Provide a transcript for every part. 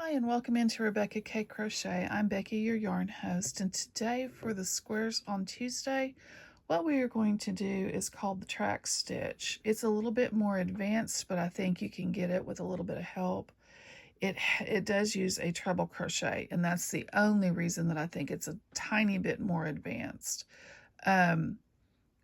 Hi and welcome into Rebecca K Crochet. I'm Becky, your yarn host, and today for the squares on Tuesday, what we are going to do is called the track stitch. It's a little bit more advanced, but I think you can get it with a little bit of help. It does use a treble crochet, and that's the only reason that I think it's a tiny bit more advanced.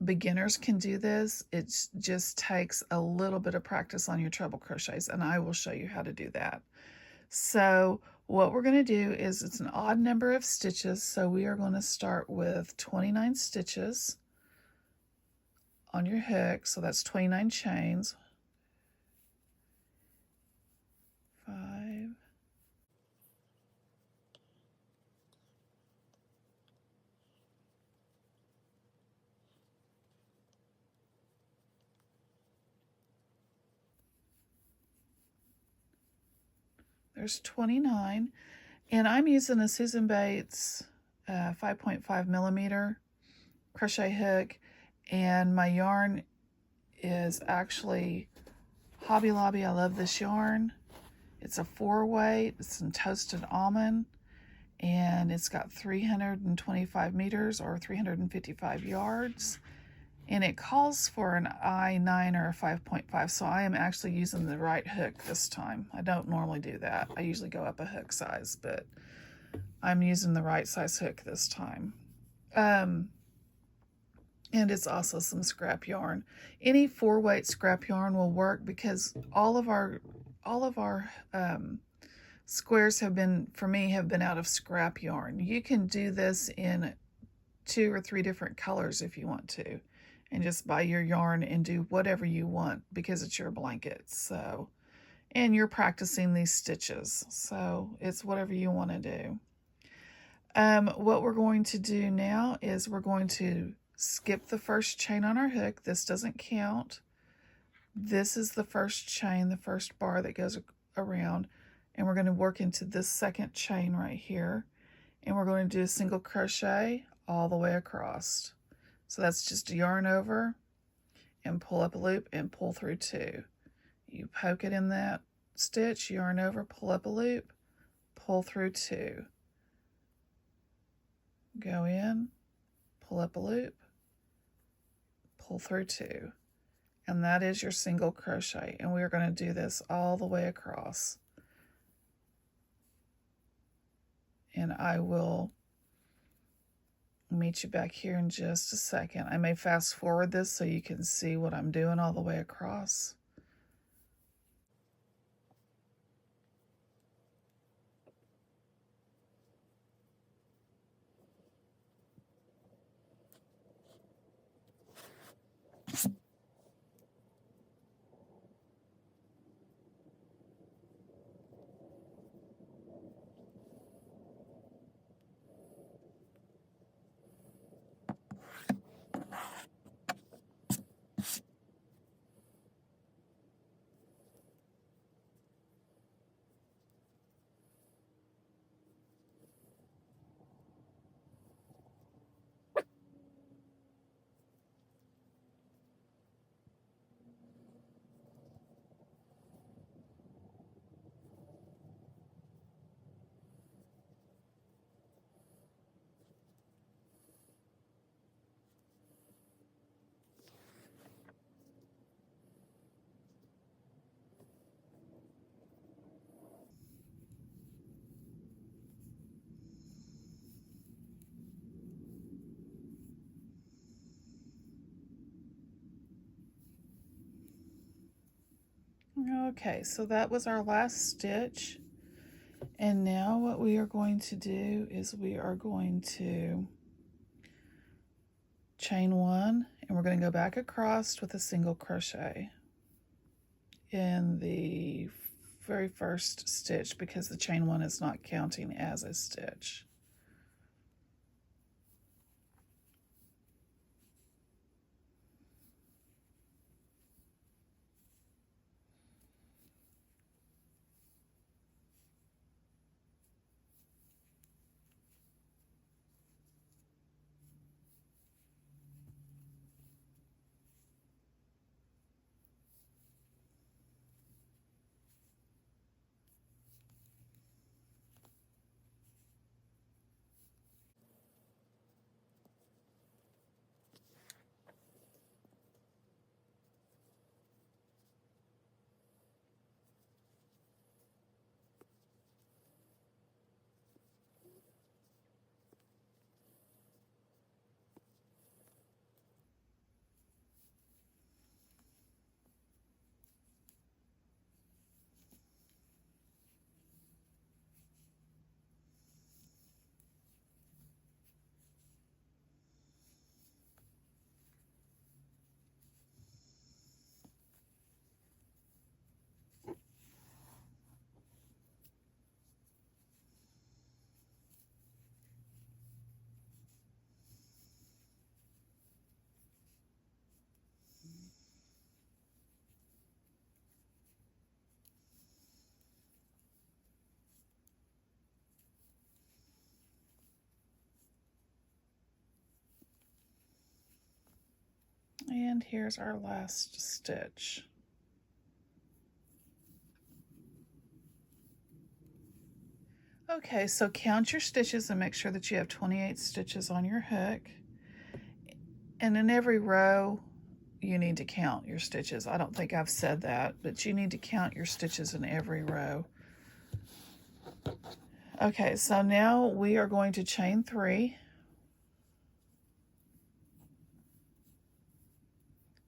Beginners can do this. It just takes a little bit of practice on your treble crochets, and I will show you how to do that. So what we're going to do is it's an odd number of stitches. So we are going to start with 29 stitches on your hook. So that's 29 chains. 5. There's 29. And I'm using a Susan Bates 5.5 millimeter crochet hook, and my yarn is actually Hobby Lobby. I love this yarn. It's a 4-weight. It's some toasted almond, and it's got 325 meters or 355 yards, and it calls for an I9 or a 5.5, so I am actually using the right hook this time. I don't normally do that. I usually go up a hook size, but I'm using the right size hook this time. And it's also some scrap yarn. Any 4-weight scrap yarn will work because all of our squares have been out of scrap yarn. You can do this in 2 or 3 different colors if you want to, and just buy your yarn and do whatever you want because it's your blanket. So, and you're practicing these stitches, so it's whatever you want to do. What we're going to do now is we're going to skip the first chain on our hook. This doesn't count. This is the first chain, the first bar that goes around, and we're going to work into this second chain right here, and we're going to do a single crochet all the way across. So that's just a yarn over and pull up a loop and pull through 2. You poke it in that stitch, yarn over, pull up a loop, pull through 2. Go in, pull up a loop, pull through 2. And that is your single crochet. And we are going to do this all the way across. And I will meet you back here in just a second. I may fast forward this so you can see what I'm doing all the way across. Okay, so that was our last stitch. And now what we are going to do is we are going to chain 1, and we're going to go back across with a single crochet in the very first stitch because the chain 1 is not counting as a stitch. And here's our last stitch. Okay, so count your stitches and make sure that you have 28 stitches on your hook. And in every row, you need to count your stitches. I don't think I've said that, but you need to count your stitches in every row. Okay, so now we are going to chain 3.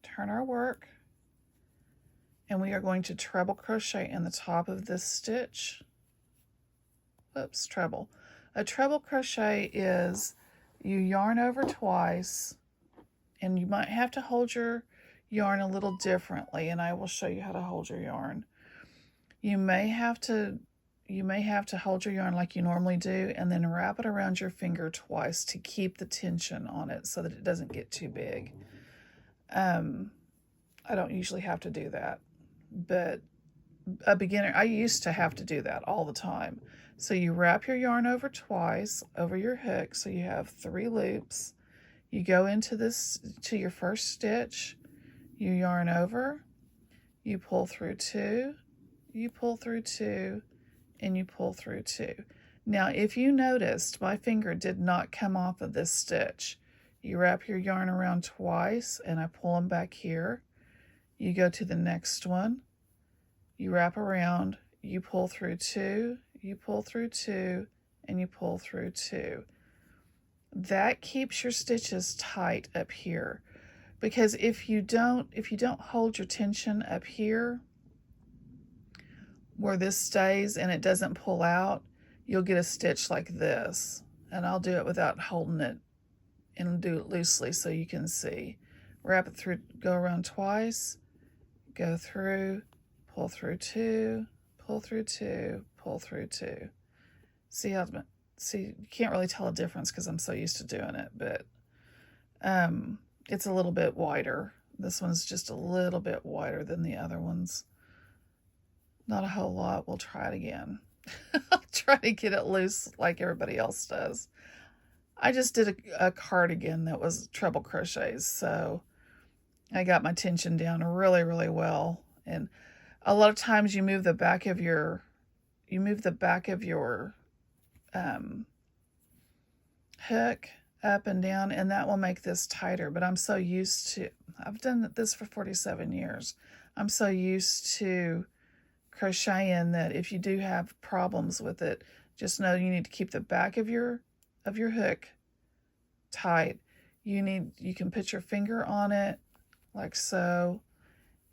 Turn our work. And we are going to treble crochet in the top of this stitch. Oops, treble. A treble crochet is you yarn over twice, and you might have to hold your yarn a little differently, and I will show you how to hold your yarn. You may have to hold your yarn like you normally do, and then wrap it around your finger twice to keep the tension on it so that it doesn't get too big. I don't usually have to do that, but a beginner, I used to have to do that all the time. So you wrap your yarn over twice over your hook, so you have 3 loops. You go into your first stitch, you yarn over, you pull through 2, you pull through 2, and you pull through 2. Now, if you noticed, my finger did not come off of this stitch. You wrap your yarn around twice, and I pull them back here. You go to the next one, you wrap around, you pull through 2, you pull through 2, and you pull through 2. That keeps your stitches tight up here, because if you don't hold your tension up here where this stays and it doesn't pull out, you'll get a stitch like this. And I'll do it without holding it and do it loosely so you can see. Wrap it through, go around twice, go through, pull through 2, pull through 2, pull through 2. See, you can't really tell a difference because I'm so used to doing it, but it's a little bit wider. This one's just a little bit wider than the other ones. Not a whole lot. We'll try it again. I'll try to get it loose like everybody else does. I just did a cardigan that was treble crochets, so I got my tension down really, really well. And a lot of times you move the back of your hook up and down, and that will make this tighter. But I'm so used to, I've done this for 47 years. I'm so used to crocheting that if you do have problems with it, just know you need to keep the back of your hook tight. You can put your finger on it like so,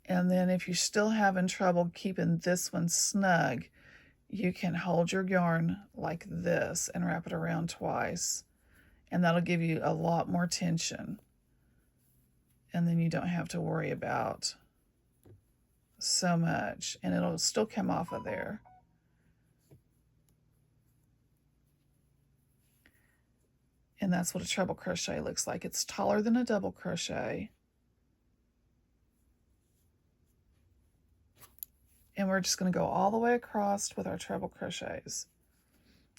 and then if you're still having trouble keeping this one snug, you can hold your yarn like this and wrap it around twice, and that'll give you a lot more tension, and then you don't have to worry about so much, and it'll still come off of there. And that's what a treble crochet looks like. It's taller than a double crochet. And we're just going to go all the way across with our treble crochets.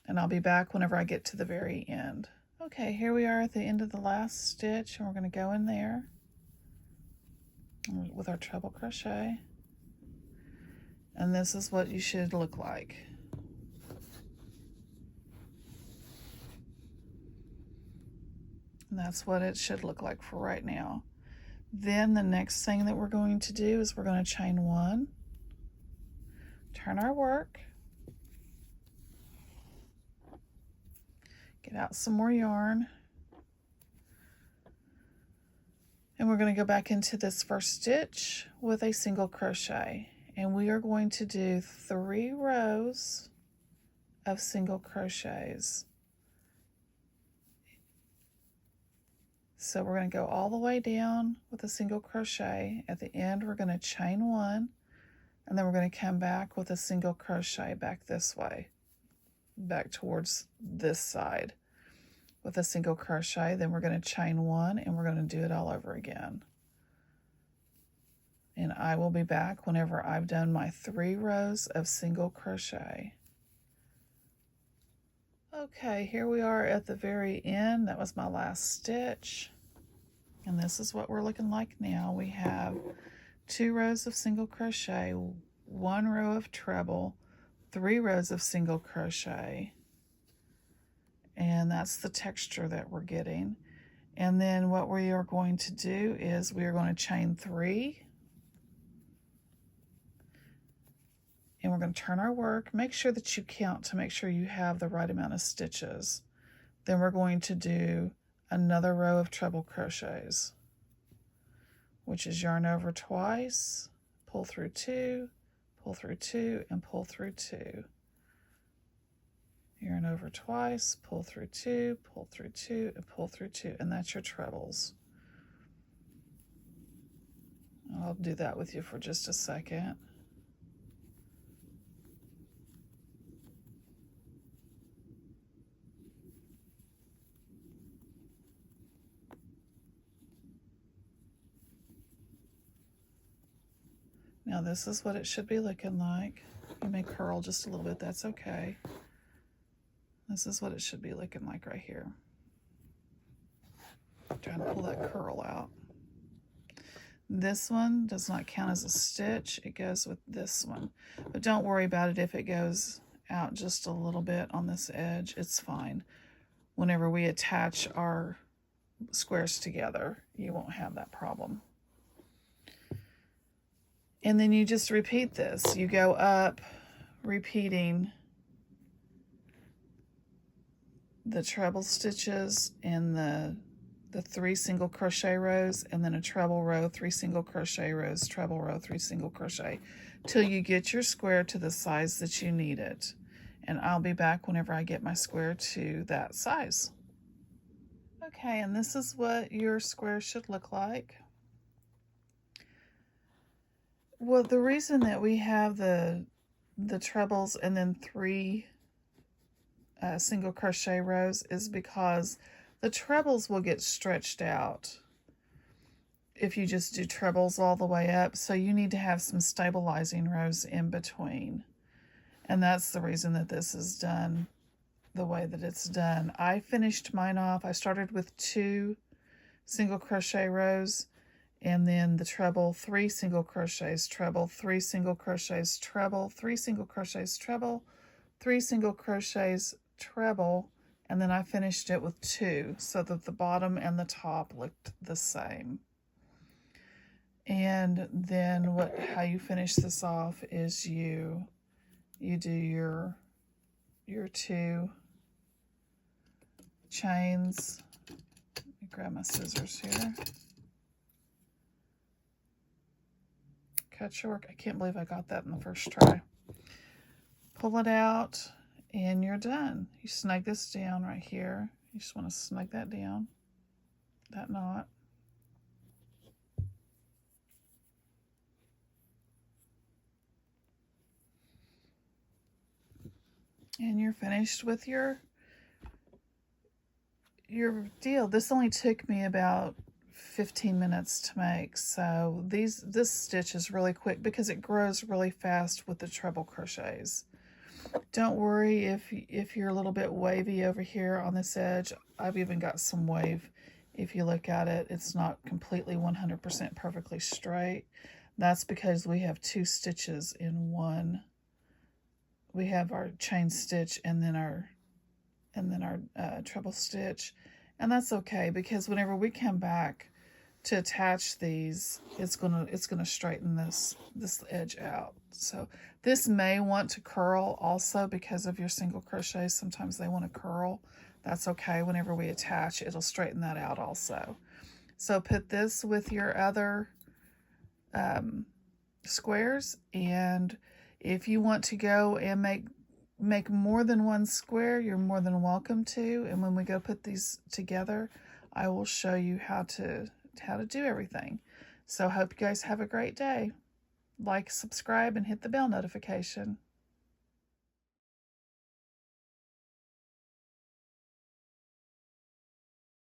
And I'll be back whenever I get to the very end. Okay, here we are at the end of the last stitch, and we're going to go in there with our treble crochet. And this is what you should look like. And that's what it should look like for right now. Then the next thing that we're going to do is we're going to chain 1, turn our work, get out some more yarn, and we're going to go back into this first stitch with a single crochet, and we are going to do 3 rows of single crochets. So we're going to go all the way down with a single crochet. At the end, we're going to chain 1, and then we're going to come back with a single crochet back this way, back towards this side with a single crochet. Then we're going to chain 1, and we're going to do it all over again. And I will be back whenever I've done my 3 rows of single crochet. Okay, here we are at the very end. That was my last stitch. And this is what we're looking like now. We have 2 rows of single crochet, 1 row of treble, 3 rows of single crochet, and that's the texture that we're getting. And then what we are going to do is we are going to chain 3, and we're going to turn our work. Make sure that you count to make sure you have the right amount of stitches. Then we're going to do another row of treble crochets, which is yarn over twice, pull through 2, pull through 2, and pull through 2. Yarn over twice, pull through 2, pull through 2, and pull through 2, and that's your trebles. I'll do that with you for just a second. Now this is what it should be looking like. You may curl just a little bit, that's okay. This is what it should be looking like right here. I'm trying to pull that curl out. This one does not count as a stitch, it goes with this one. But don't worry about it if it goes out just a little bit on this edge, it's fine. Whenever we attach our squares together, you won't have that problem. And then you just repeat this. You go up, repeating the treble stitches and the 3 single crochet rows, and then a treble row, 3 single crochet rows, treble row, 3 single crochet, till you get your square to the size that you need it. And I'll be back whenever I get my square to that size. Okay, and this is what your square should look like. Well, the reason that we have the trebles and then 3 single crochet rows is because the trebles will get stretched out if you just do trebles all the way up, so you need to have some stabilizing rows in between. And that's the reason that this is done the way that it's done. I finished mine off. I started with 2 single crochet rows, and then the treble, 3 single crochets, treble, 3 single crochets, treble, 3 single crochets, treble, 3 single crochets, treble, and then I finished it with 2 so that the bottom and the top looked the same. And then how you finish this off is you do your 2 chains. Let me grab my scissors here. Cut your work. I can't believe I got that in the first try. Pull it out and you're done. You snug this down right here. You just want to snug that down, that knot. And you're finished with your deal. This only took me about 15 minutes to make, so this stitch is really quick because it grows really fast with the treble crochets. Don't worry if you're a little bit wavy over here on this edge. I've even got some wave. If you look at it, it's not completely 100% perfectly straight. That's because we have 2 stitches in one. We have our chain stitch and then our treble stitch, and that's okay because whenever we come back to attach these, it's gonna straighten this edge out. So this may want to curl also because of your single crochet. Sometimes they want to curl. That's okay. Whenever we attach, it'll straighten that out also. So put this with your other squares, and if you want to go and make more than one square, you're more than welcome to. And when we go put these together, I will show you how to do everything. So I hope you guys have a great day. Like, subscribe, and hit the bell notification.